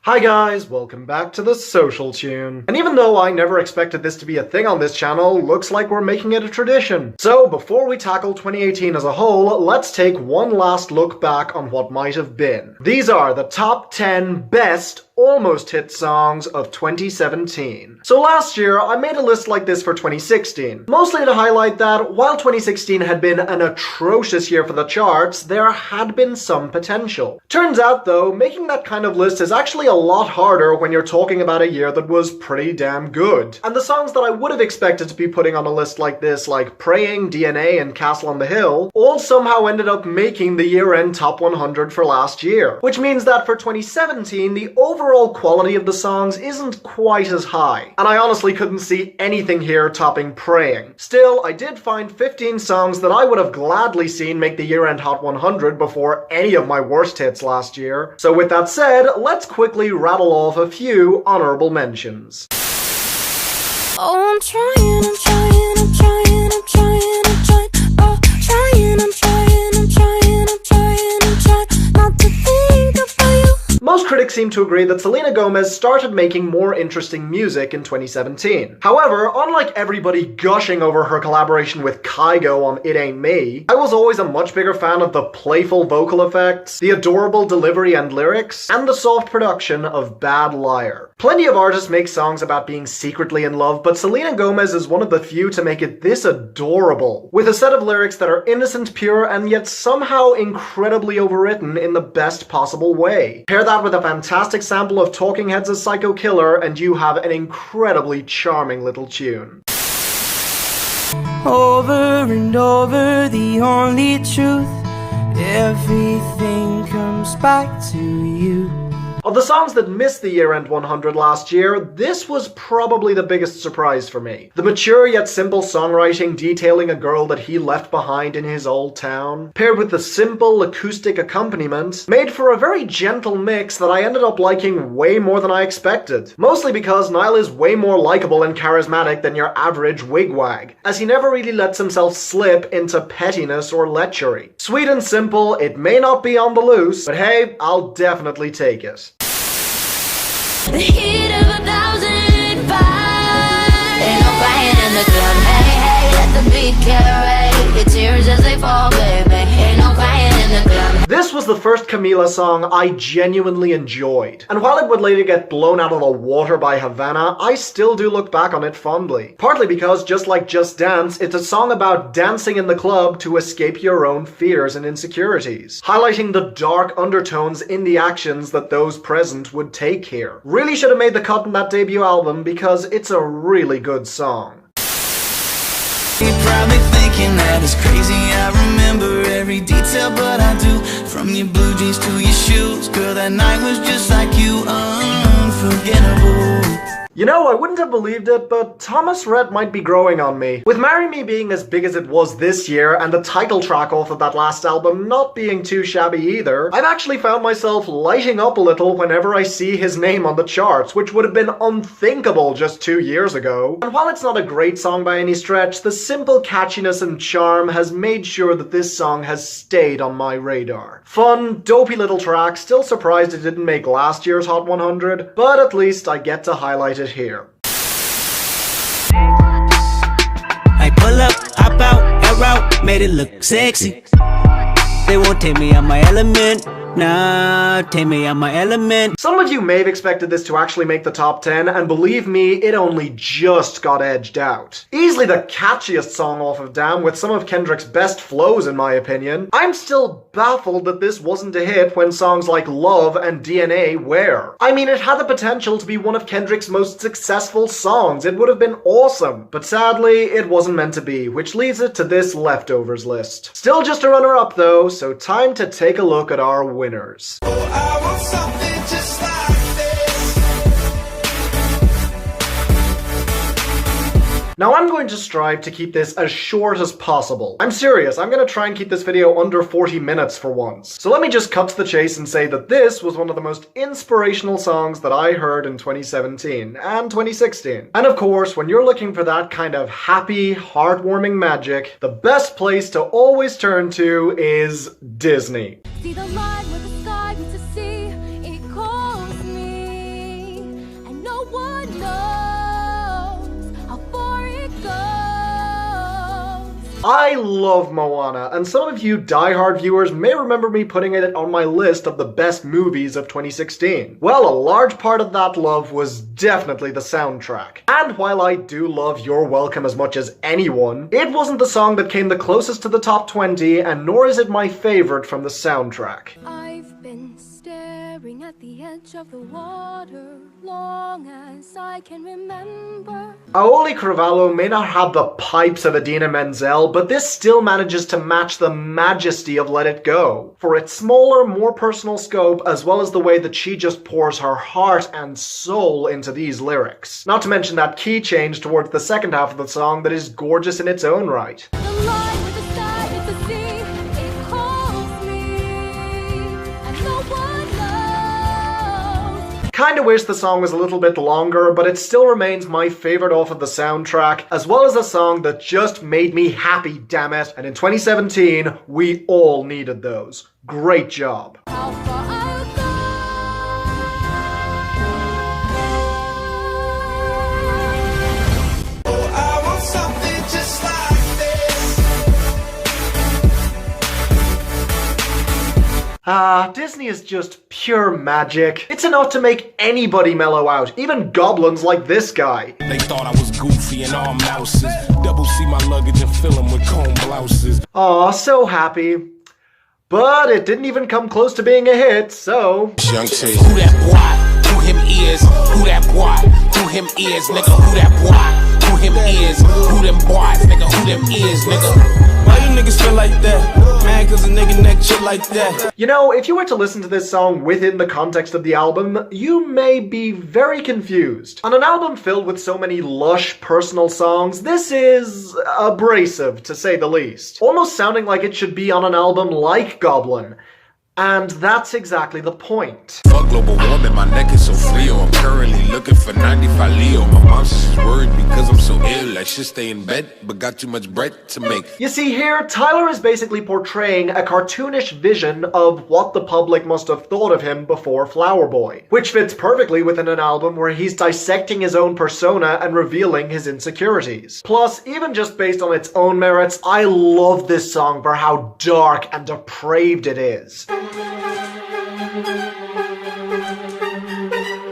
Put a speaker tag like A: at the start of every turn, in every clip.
A: Hi guys, welcome back to the Social Tune. And even though I never expected this to be a thing on this channel, looks like we're making it a tradition. So before we tackle 2018 as a whole, let's take one last look back on what might have been. These are the top 10 best almost hit songs of 2017. So last year, I made a list like this for 2016, mostly to highlight that while 2016 had been an atrocious year for the charts, there had been some potential. Turns out though, making that kind of list is actually a lot harder when you're talking about a year that was pretty damn good. And the songs that I would have expected to be putting on a list like this, like Praying, DNA, and Castle on the Hill, all somehow ended up making the year-end top 100 for last year. Which means that for 2017, the overall quality of the songs isn't quite as high. And I honestly couldn't see anything here topping Praying. Still, I did find 15 songs that I would have gladly seen make the year-end Hot 100 before any of my worst hits last year. So with that said, let's quickly rattle off a few honorable mentions.
B: Oh, I'm trying not to think about you.
A: Most critics seem to agree that Selena Gomez started making more interesting music in 2017. However, unlike everybody gushing over her collaboration with Kygo on It Ain't Me, I was always a much bigger fan of the playful vocal effects, the adorable delivery and lyrics, and the soft production of Bad Liar. Plenty of artists make songs about being secretly in love, but Selena Gomez is one of the few to make it this adorable, with a set of lyrics that are innocent, pure, and yet somehow incredibly overwritten in the best possible way. Pair that with a fantastic sample of Talking Heads' Psycho Killer, and you have an incredibly charming little tune.
C: Over and over, the only truth, everything comes back to you.
A: Of the songs that missed the year-end 100 last year, this was probably the biggest surprise for me. The mature yet simple songwriting detailing a girl that he left behind in his old town, paired with the simple acoustic accompaniment, made for a very gentle mix that I ended up liking way more than I expected. Mostly because Niall is way more likable and charismatic than your average wigwag, as he never really lets himself slip into pettiness or lechery. Sweet and simple, it may not be on the loose, but hey, I'll definitely take it.
B: The heat of 1,000 fires. Ain't no crying in the club. Hey, hey, let the beat carry your tears as they fall, baby. Ain't no crying in the club.
A: This was the first Camila song I genuinely enjoyed, and while it would later get blown out of the water by Havana, I still do look back on it fondly. Partly because, just like Just Dance, it's a song about dancing in the club to escape your own fears and insecurities, highlighting the dark undertones in the actions that those present would take here. Really should have made the cut in that debut album because it's a really good song.
C: You're probably thinking that it's crazy, I remember every detail, but I do. From your blue jeans to your shoes, girl, that night was just like you, unforgettable.
A: You know, I wouldn't have believed it, but Thomas Rhett might be growing on me. With Marry Me being as big as it was this year, and the title track off of that last album not being too shabby either, I've actually found myself lighting up a little whenever I see his name on the charts, which would have been unthinkable just 2 years ago. And while it's not a great song by any stretch, the simple catchiness and charm has made sure that this song has stayed on my radar. Fun, dopey little track, still surprised it didn't make last year's Hot 100, but at least I get to highlight it here.
C: I pull up, hop out, air out, made it look sexy. They won't take me out my element. Nah, take me out my element.
A: Some of you may have expected this to actually make the top 10, and believe me, it only just got edged out. Easily the catchiest song off of Damn, with some of Kendrick's best flows in my opinion. I'm still baffled that this wasn't a hit when songs like Love and DNA were. I mean, it had the potential to be one of Kendrick's most successful songs. It would have been awesome. But sadly, it wasn't meant to be, which leads it to this leftovers list. Still just a runner-up though, so time to take a look at our winners.
D: Oh, I want something just like this.
A: Now I'm going to strive to keep this as short as possible. I'm serious, I'm going to try and keep this video under 40 minutes for once. So let me just cut to the chase and say that this was one of the most inspirational songs that I heard in 2017 and 2016. And of course, when you're looking for that kind of happy, heartwarming magic, the best place to always turn to is Disney.
B: See the line where the sky meets the sea, it calls me.
A: I love Moana, and some of you diehard viewers may remember me putting it on my list of the best movies of 2016. Well, a large part of that love was definitely the soundtrack. And while I do love You're Welcome as much as anyone, it wasn't the song that came the closest to the top 20, and nor is it my favorite from the soundtrack.
E: I've been staring at the edge of the water long as I can remember.
A: Aoli Cravalho may not have the pipes of Idina Menzel, but this still manages to match the majesty of Let It Go. For its smaller, more personal scope, as well as the way that she just pours her heart and soul into these lyrics. Not to mention that key change towards the second half of the song that is gorgeous in its own right.
E: The line with the sky is the sea, it holds me, and no one knows.
A: Kinda wish the song was a little bit longer, but it still remains my favorite off of the soundtrack, as well as a song that just made me happy, damn it. And in 2017, we all needed those. Great job.
E: How far I'll go.
D: Oh, I want something just like this.
A: Disney is just pure magic. It's enough to make anybody mellow out, even goblins like this guy.
F: They thought I was goofy and all mouses. Double C my luggage and fill them with comb blouses.
A: Aw, so happy. But it didn't even come close to being a hit, so...
F: Young T. Who that boy? Who him is? Who that boy? Who him is? Nigga, who that boy? Who him is? Who them boys? Nigga, who them is? Nigga. Why you niggas feel like that? Man, cause a nigga neck shit like that.
A: You know, if you were to listen to this song within the context of the album, you may be very confused. On an album filled with so many lush, personal songs, this is abrasive, to say the least. Almost sounding like it should be on an album like Goblin. And that's exactly the point.
F: Fuck global warming, my neck is so frio. I'm currently looking for 95 Leo. My mom says she's worried because I'm so ill. I should stay in bed, but got too much bread to make.
A: You see here, Tyler is basically portraying a cartoonish vision of what the public must have thought of him before Flower Boy, which fits perfectly within an album where he's dissecting his own persona and revealing his insecurities. Plus, even just based on its own merits, I love this song for how dark and depraved it is.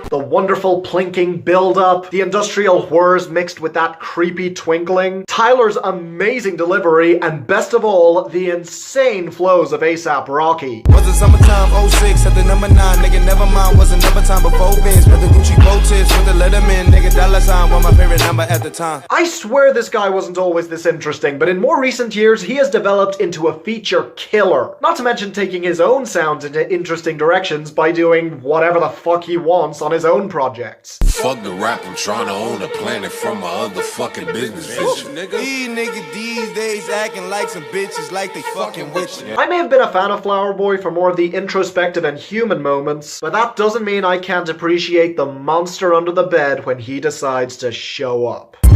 A: The wonderful plinking build-up, the industrial whirs mixed with that creepy twinkling, Tyler's amazing delivery, and best of all, the insane flows of A$AP Rocky.
G: Was it summertime, 06, at the number 9, nigga, never mind, was another time before Benz, with the Gucci bow tips, with the Letterman, nigga, $sign was my favorite number at the time.
A: I swear this guy wasn't always this interesting, but in more recent years, he has developed into a feature killer. Not to mention taking his own sounds into interesting directions by doing whatever the fuck he wants on his own projects.
F: Fuck the rap, I'm trying to own a planet from my other fucking business vision.
G: These niggas these days acting like some bitches like they fucking with you.
A: I may have been a fan of Flower Boy for more of the introspective and human moments, but that doesn't mean I can't appreciate the monster under the bed when he decides to show up.
D: Oh,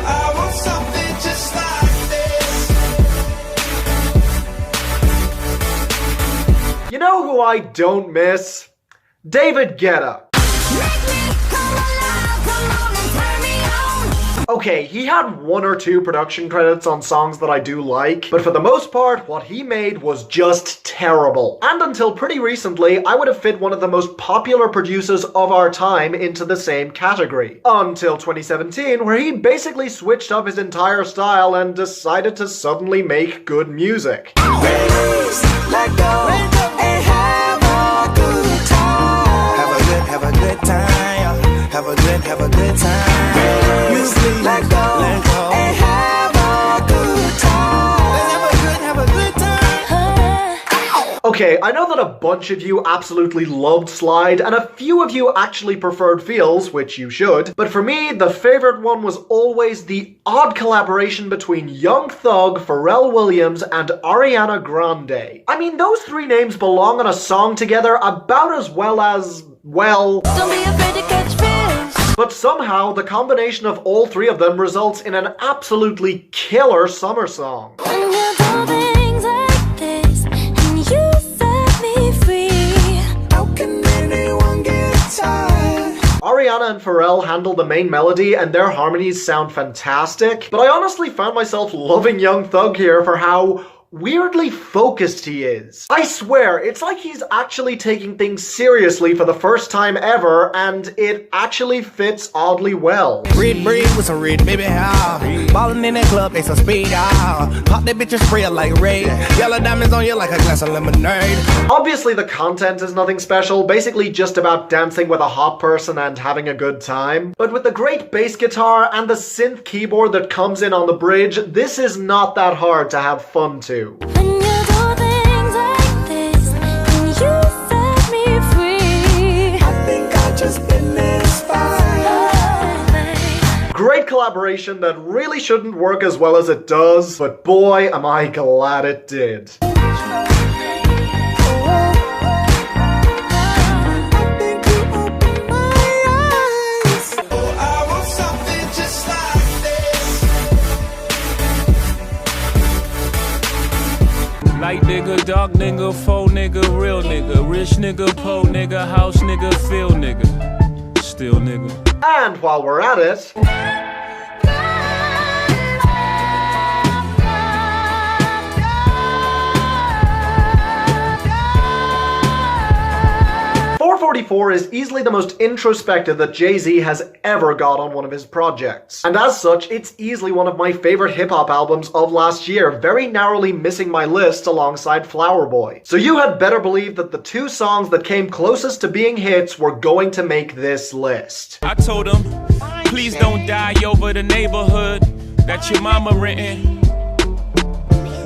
D: I want something just like this.
A: You know who I don't miss? David Guetta. Okay, he had one or two production credits on songs that I do like, but for the most part, what he made was just terrible. And until pretty recently, I would have fit one of the most popular producers of our time into the same category. Until 2017, where he basically switched up his entire style and decided to suddenly make good music.
G: Let go and have a good time. Have a good time. Have a good time. You sleep, let go and have a good time. Let's have a good time.
A: Okay, I know that a bunch of you absolutely loved Slide, and a few of you actually preferred Feels, which you should, but for me, the favorite one was always the odd collaboration between Young Thug, Pharrell Williams, and Ariana Grande. I mean, those three names belong on a song together about as well as, well...
E: Don't be afraid to catch fish.
A: But somehow, the combination of all three of them results in an absolutely killer summer song.
E: When you do things like this, and you set me free.
G: How can anyone get tired?
A: Ariana Rihanna and Pharrell handle the main melody and their harmonies sound fantastic, but I honestly found myself loving Young Thug here for how weirdly focused he is. I swear, it's like he's actually taking things seriously for the first time ever, and it actually fits oddly well.
G: Red bread with some red, baby, how? Ballin' in that club, they some speed, pop that bitch and spray it like red. Yellow diamonds on you like a glass of lemonade.
A: Obviously the content is nothing special, basically just about dancing with a hot person and having a good time. But with the great bass guitar and the synth keyboard that comes in on the bridge, this is not that hard to have fun to.
E: When you do things like this, then you set me free.
G: I think I just been inspired.
A: Great collaboration that really shouldn't work as well as it does, but boy am I glad it did.
F: Light nigga, dark nigga, faux nigga, real nigga, rich nigga, po nigga, house nigga, feel nigga, still nigga.
A: And while we're at it, 444 is easily the most introspective that Jay-Z has ever got on one of his projects. And as such, it's easily one of my favorite hip-hop albums of last year, very narrowly missing my list alongside Flower Boy. So you had better believe that the two songs that came closest to being hits were going to make this list.
F: I told him, please don't die over the neighborhood that your mama renting.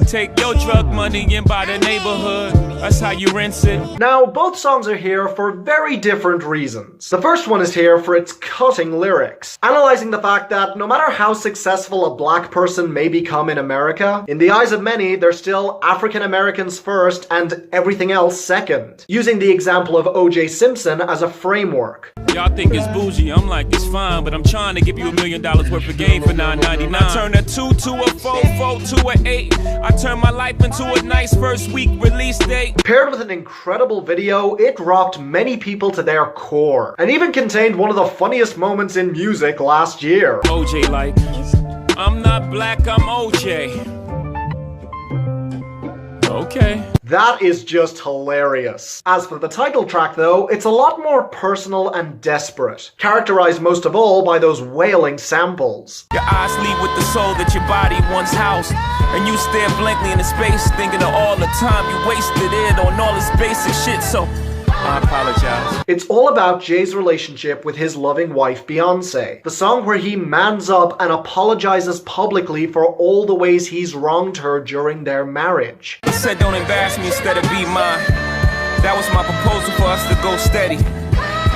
F: Take your drug money and buy the neighborhood. That's how you rinse it.
A: Now, both songs are here for very different reasons. The first one is here for its cutting lyrics, analyzing the fact that no matter how successful a black person may become in America, in the eyes of many, they're still African Americans first and everything else second. Using the example of O.J. Simpson as a framework.
F: Y'all think it's bougie, I'm like, it's fine, but I'm trying to give you $1 million worth of game for $9.99. Turn a 2 to a 4, 4 to an 8. I turn my life into a nice first week release date.
A: Paired with an incredible video, it rocked many people to their core, and even contained one of the funniest moments in music last year.
F: OJ like, I'm not black, I'm OJ. Okay.
A: That is just hilarious. As for the title track though, it's a lot more personal and desperate, characterized most of all by those wailing samples.
F: Your eyes leave with the soul that your body once housed, and you stare blankly into space, thinking of all the time you wasted it on all this basic shit, so I apologize.
A: It's all about Jay's relationship with his loving wife Beyonce, the song where he mans up and apologizes publicly for all the ways he's wronged her during their marriage.
F: He said don't embarrass me instead of be mine. That was my proposal for us to go steady.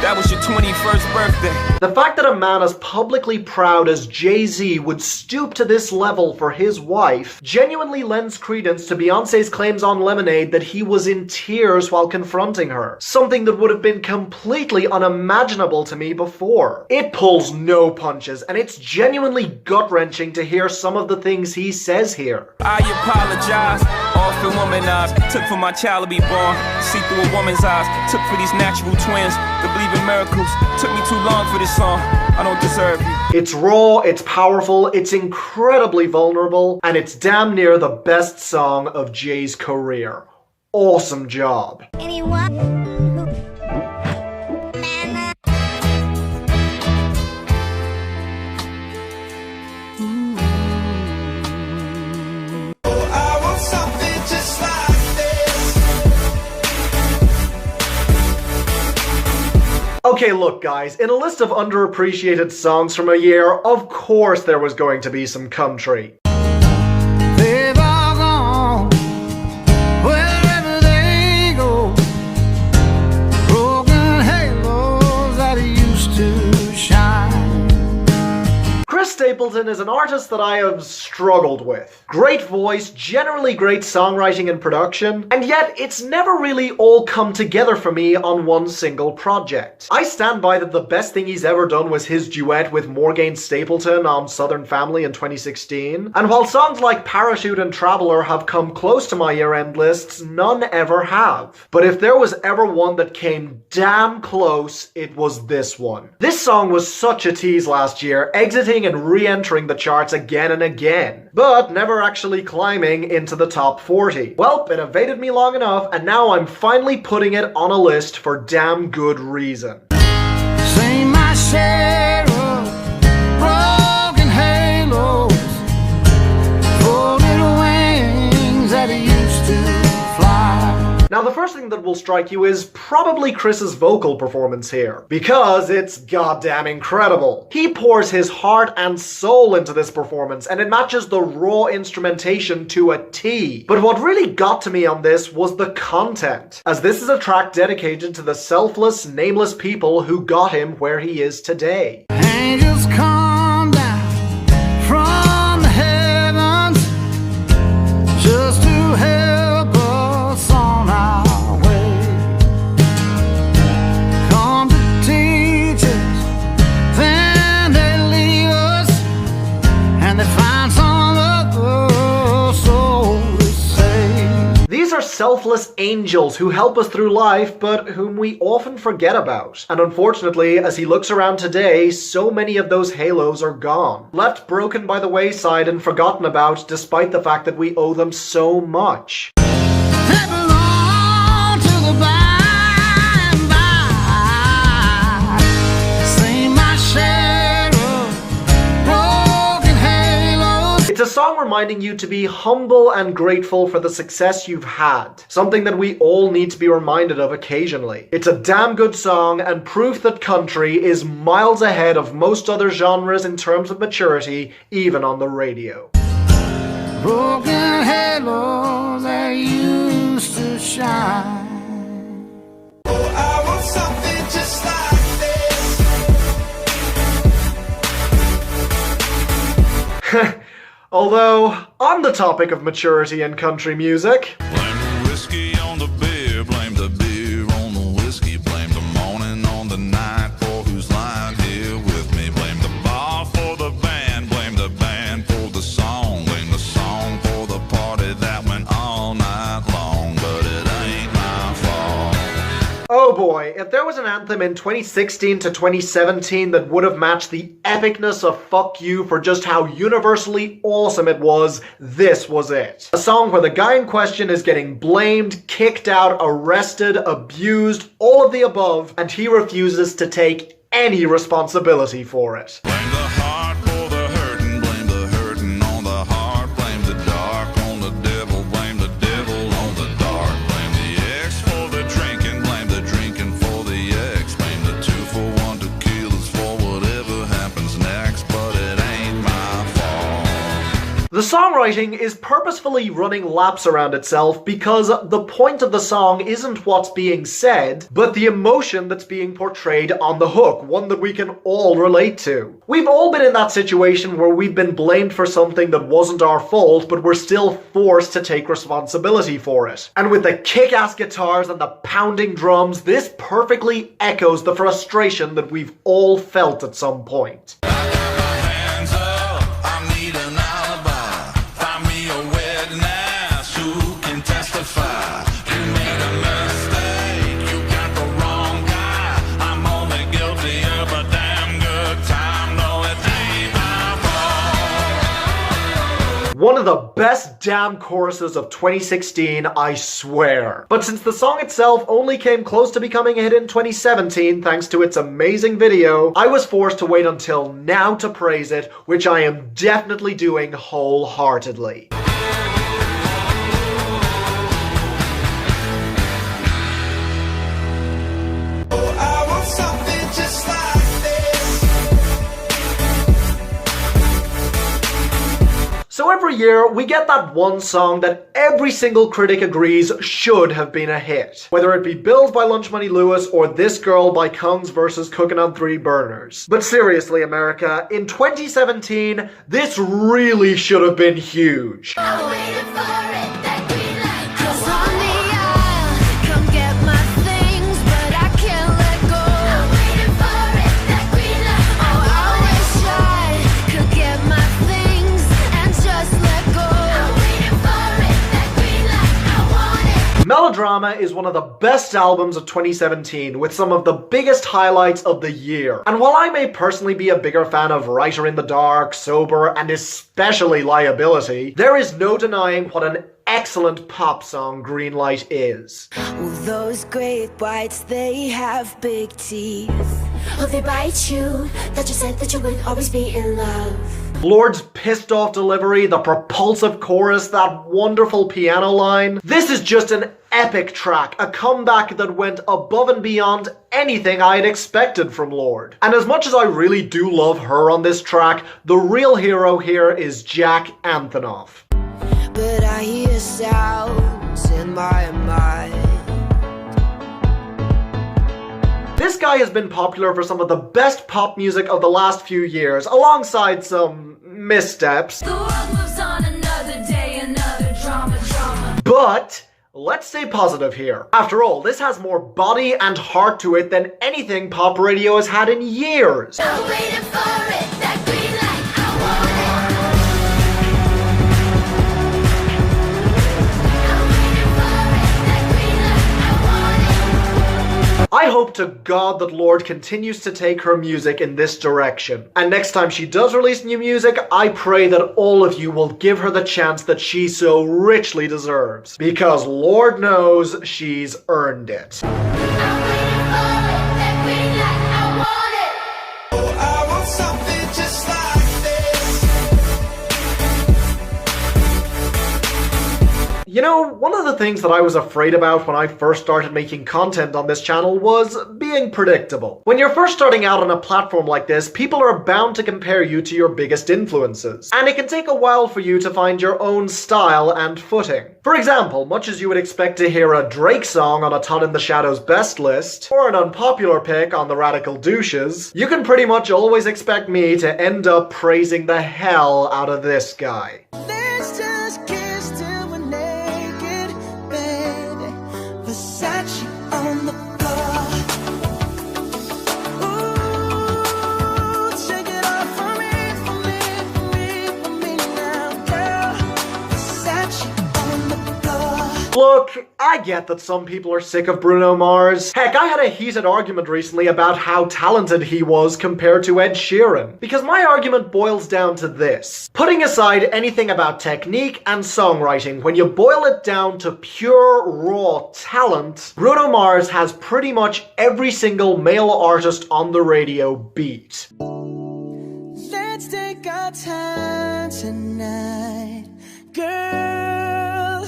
F: That was your 21st birthday.
A: The fact that a man as publicly proud as Jay-Z would stoop to this level for his wife genuinely lends credence to Beyonce's claims on Lemonade that he was in tears while confronting her, something that would have been completely unimaginable to me before. It pulls no punches, and it's genuinely gut-wrenching to hear some of the things he says here.
F: I apologize, often womanized, took for my child to be born, see through a woman's eyes, took for these natural twins to believe in miracles, took me too long for this song, I don't deserve you. It's
A: raw, it's powerful, it's incredibly vulnerable, and it's damn near the best song of Jay's career. Awesome job. Okay, look guys, in a list of underappreciated songs from a year, of course there was going to be some country.
G: They've all gone wherever they go. Broken halos that used to shine.
A: Stapleton Stapleton is an artist that I have struggled with. Great voice, generally great songwriting and production, and yet it's never really all come together for me on one single project. I stand by that the best thing he's ever done was his duet with Morgan Stapleton on Southern Family in 2016, and while songs like Parachute and Traveler have come close to my year-end lists, none ever have. But if there was ever one that came damn close, it was this one. This song was such a tease last year, exiting and re-entering the charts again and again, but never actually climbing into the top 40. Well, it evaded me long enough, and now I'm finally putting it on a list for damn good reason.
G: Sing my share of broken halos, folded wings that used to fly.
A: Now, the first thing that will strike you is probably Chris's vocal performance here, because it's goddamn incredible. He pours his heart and soul into this performance, and it matches the raw instrumentation to a T. But what really got to me on this was the content, as this is a track dedicated to the selfless, nameless people who got him where he is today.
G: Angels come down from the heavens just to help us on our way. Come to teach us, then they leave us, and they find some other soul to save.
A: These are selfless angels who help us through life, but whom we often forget about. And unfortunately, as he looks around today, so many of those halos are gone, left broken by the wayside and forgotten about, despite the fact that we owe them so much.
G: They belong to the by and by. Sing my share of broken halos.
A: It's a song reminding you to be humble and grateful for the success you've had, something that we all need to be reminded of occasionally. It's a damn good song and proof that country is miles ahead of most other genres in terms of maturity, even on the radio.
G: Broken halos that used to shine.
D: Oh, I want something just like this.
A: Although, on the topic of maturity in country music,
C: Blame the whiskey on the beer, blame the beer on the whiskey, blame the morning on the night for who's lying here with me, blame the bar for the band for the song for the party that went all night long, but it ain't my fault.
A: oh boy, if there was an anthem in 2016 to 2017 that would have matched the epicness of Fuck You for just how universally awesome it was, this was it. A song where the guy in question is getting blamed, kicked out, arrested, abused, all of the above, and he refuses to take any responsibility for it.
C: Blame the heart for the hurting on the heart, blame the dark on the devil on the dark, blame the ex for the drinking for the ex, blame the 2-for-1 tequilas for whatever happens next, but it ain't my fault.
A: The songwriting is purposefully running laps around itself because the point of the song isn't what's being said, but the emotion that's being portrayed on the hook, one that we can all relate to. We've all been in that situation where we've been blamed for something that wasn't our fault, but we're still forced to take responsibility for it. And with the kick-ass guitars and the pounding drums, this perfectly echoes the frustration that we've all felt at some point.
C: Hands up, I need an alibi. Find me a witness who can testify. You made a mistake, you got the wrong guy. I'm only guilty of a damn good time. No, it ain't my fault.
A: One of the best damn choruses of 2016, I swear. But since the song itself only came close to becoming a hit in 2017 thanks to its amazing video, I was forced to wait until now to praise it, which I am definitely doing wholeheartedly.
D: Oh, I want something just like this.
A: So every every year we get that one song that every single critic agrees should have been a hit. Whether it be Bills by Lunch Money Lewis or This Girl by Kungs vs. Cooking on Three Burners. But seriously, America, in 2017, this really should have been huge.
B: I'm waiting for it, that green light. 'Cause on the aisle, come get my things, but I can't let go. I'm waiting for it, that green light. Oh, I wish I could get my things and just let go. I'm waiting for it, that green light. I want it.
A: Melodrama is one of the best albums of 2017, with some of the biggest highlights of the year. And while I may personally be a bigger fan of Writer in the Dark, Sober, and especially Liability, there is no denying what an excellent pop song Greenlight is.
B: Well, those great whites, they have big teeth. Oh, they bite you, that you said that you would always be in love.
A: Lorde's pissed off delivery, the propulsive chorus, that wonderful piano line. This is just an epic track, a comeback that went above and beyond anything I had expected from Lorde. And as much as I really do love her on this track, the real hero here is Jack Antonoff.
B: But I hear sounds in my mind.
A: This guy has been popular for some of the best pop music of the last few years, alongside some missteps.
B: The world moves on another day, another drama.
A: But let's stay positive here. After all, this has more body and heart to it than anything pop radio has had in years.
B: I'm waiting for it, that green light. I want it. I'm waiting for it, that green light. I want it.
A: I hope to God that Lorde continues to take her music in this direction. And next time she does release new music, I pray that all of you will give her the chance that she so richly deserves. Because Lord knows she's earned it.
B: I'm waiting for it, that green light. I want it.
D: Oh, I want something just like this.
A: You know, one of the things that I was afraid about when I first started making content on this channel was being predictable. When you're first starting out on a platform like this, people are bound to compare you to your biggest influences. And it can take a while for you to find your own style and footing. For example, much as you would expect to hear a Drake song on a Ton in the Shadows best list, or an unpopular pick on the Radical Douches, you can pretty much always expect me to end up praising the hell out of this guy.
G: Let's just kiss till we're naked, baby. Versace on the floor. Ooh, shake it off for me now, girl. Versace on the floor.
A: Look, I get that some people are sick of Bruno Mars. Heck, I had a heated argument recently about how talented he was compared to Ed Sheeran. Because my argument boils down to this. Putting aside anything about technique and songwriting, when you boil it down to pure, raw talent, Bruno Mars has pretty much every single male artist on the radio beat.
G: Let's take our time tonight, girl.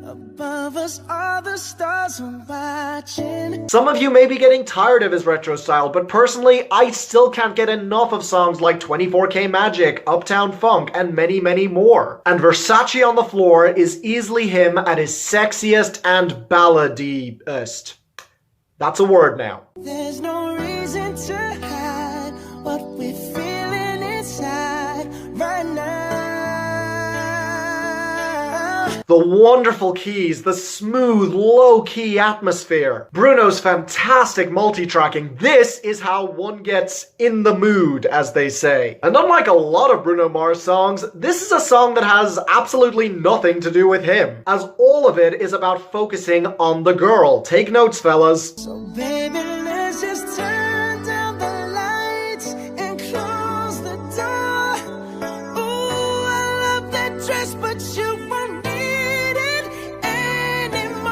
G: Above us, all the stars are watching.
A: Some of you may be getting tired of his retro style, but personally, I still can't get enough of songs like 24K Magic, Uptown Funk, and many, many more. And Versace on the Floor is easily him at his sexiest and ballady-est. That's a word now.
G: There's no reason to hide what we're feeling inside right now.
A: The wonderful keys, the smooth, low-key atmosphere, Bruno's fantastic multi-tracking. This is how one gets in the mood, as they say. And unlike a lot of Bruno Mars songs, this is a song that has absolutely nothing to do with him, as all of it is about focusing on the girl. Take notes, fellas.
G: So baby, let's just turn down the lights and close the door. Ooh, I love that dress, but you won't need it anymore.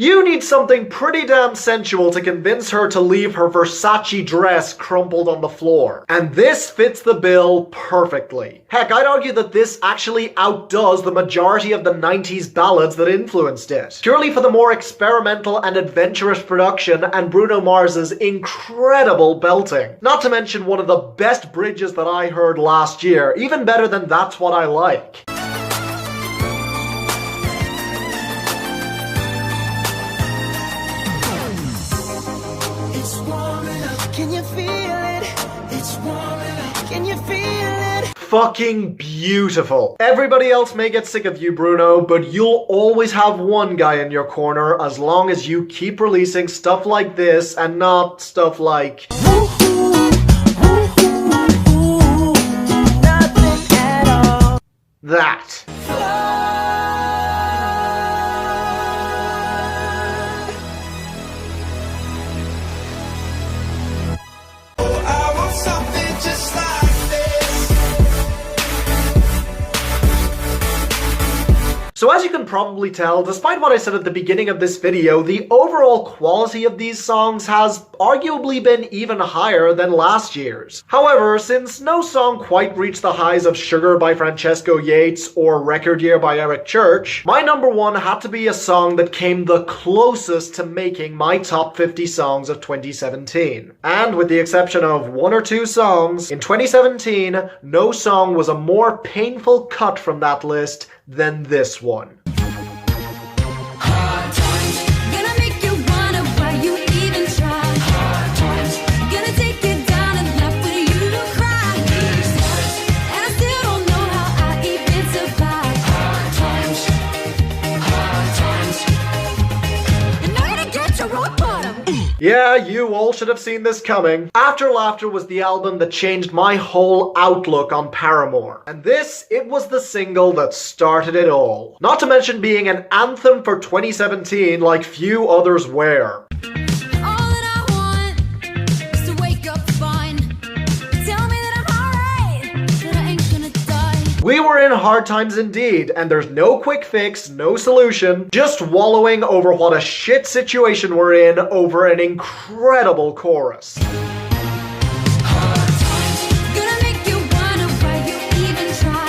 A: You need something pretty damn sensual to convince her to leave her Versace dress crumpled on the floor. And this fits the bill perfectly. Heck, I'd argue that this actually outdoes the majority of the 90s ballads that influenced it. Purely for the more experimental and adventurous production and Bruno Mars's incredible belting. Not to mention one of the best bridges that I heard last year, even better than That's What I Like.
G: It's warming up. Can you feel it? It's warming up. Can you feel it?
A: Fucking beautiful. Everybody else may get sick of you, Bruno, but you'll always have one guy in your corner as long as you keep releasing stuff like this and not stuff like
G: Nothing at all.
A: that.
D: I want something just like this.
A: So as you can probably tell, despite what I said at the beginning of this video, the overall quality of these songs has arguably been even higher than last year's. However, since no song quite reached the highs of Sugar by Francesco Yates or Record Year by Eric Church, my number one had to be a song that came the closest to making my top 50 songs of 2017. And with the exception of one or two songs, in 2017, no song was a more painful cut from that list than this one.
E: Gonna make you wonder why you even try. Gonna take you down and laugh with you to cry. And I still don't know how I even survive. And now to get your rock bottom.
A: Yeah, you all should have seen this coming. After Laughter was the album that changed my whole outlook on Paramore. And this, it was the single that started it all. Not to mention being an anthem for 2017 like few others were.
E: All that I want is to wake up fine. Tell me that I'm alright, that I ain't gonna die.
A: We were in hard times indeed, and there's no quick fix, no solution, just wallowing over what a shit situation we're in over an incredible chorus.
E: Gonna make you wonder why you even try.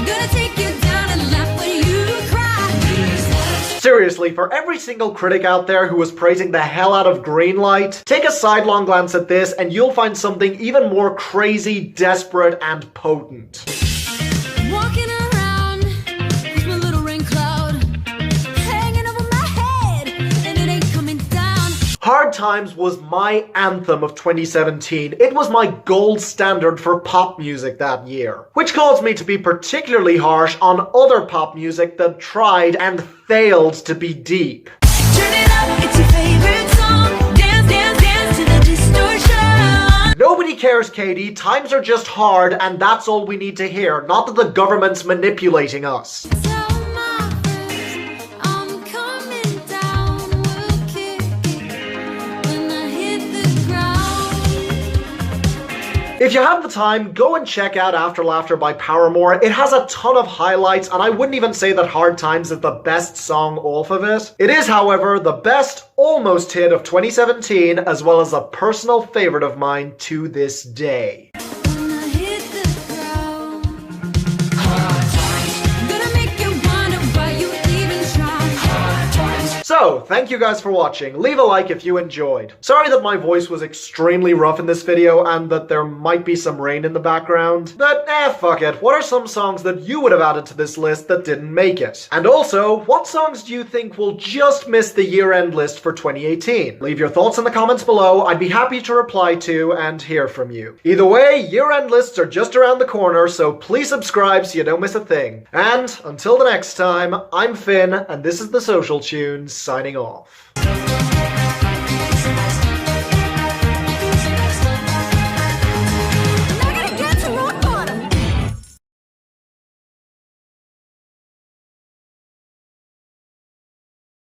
E: Gonna take you down and laugh when you cry.
A: Seriously, for every single critic out there who was praising the hell out of Greenlight, take a sidelong glance at this and you'll find something even more crazy, desperate, and potent.
E: Walking around with my little rain cloud hanging over my head, and it ain't coming down.
A: Hard Times was my anthem of 2017. It was my gold standard for pop music that year. Which caused me to be particularly harsh on other pop music that tried and failed to be deep.
E: Turn it up, it's your favorite song. Dance, dance, dance to the distortion.
A: Nobody cares, Katie. Times are just hard, and that's all we need to hear. Not that the government's manipulating us.
E: Tell my friends I'm coming down. We'll kick it when I hit the ground.
A: If you have the time, go and check out After Laughter by Paramore. It has a ton of highlights, and I wouldn't even say that Hard Times is the best song off of it. It is, however, the best almost hit of 2017, as well as a personal favorite of mine to this day.
E: When I hit the ground. Gonna make you wonder why you even try.
A: So, thank you guys for watching. Leave a like if you enjoyed. Sorry that my voice was extremely rough in this video and that there might be some rain in the background. But fuck it. What are some songs that you would have added to this list that didn't make it? And also, what songs do you think will just miss the year-end list for 2018? Leave your thoughts in the comments below. I'd be happy to reply to and hear from you. Either way, year-end lists are just around the corner, so please subscribe so you don't miss a thing. And until the next time, I'm Finn, and this is The Social Tunes, signing off.